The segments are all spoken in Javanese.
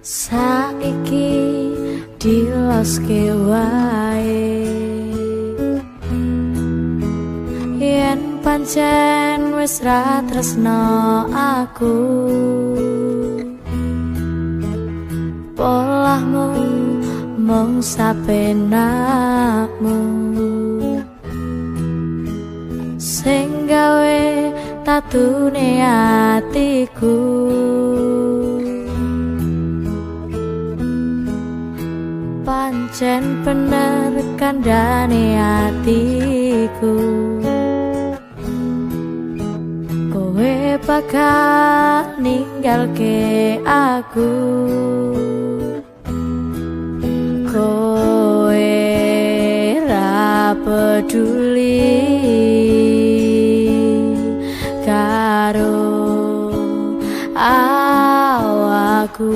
saiki diloske wae yen pancen wis ra tresno aku polahmu mung sapenakmu sing gawe tatune atiku pancen bener kandhane atiku kowe bakal ninggalke aku kowe ra peduli karo awakku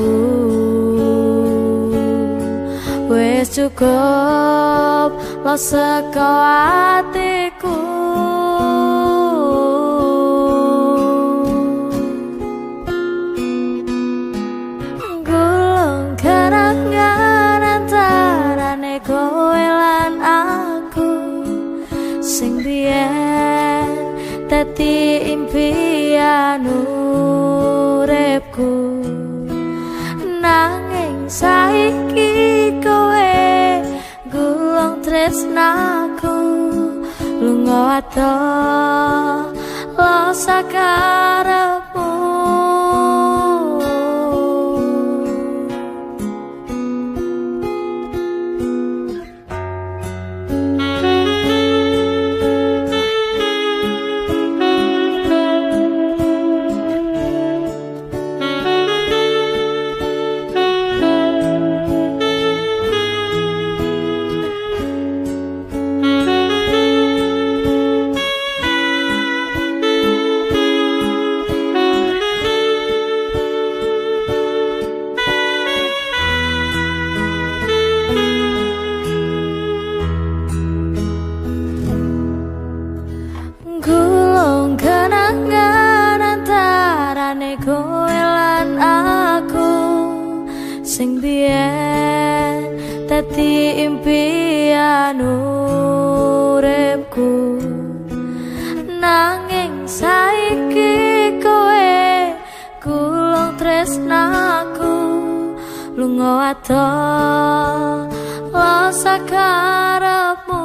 wis cukup lo saka atiku gulung kenangan antarane kowe lan aku sing biyen dadi impian uripku nanging saiki kowe gulung tresnaku lunga ado lo sakarepmu gulung kenangan antarane kowe lan aku sing biyen dadi impian uripku nanging saiki kowe gulung tresnaku lunga ado lo sakarepmu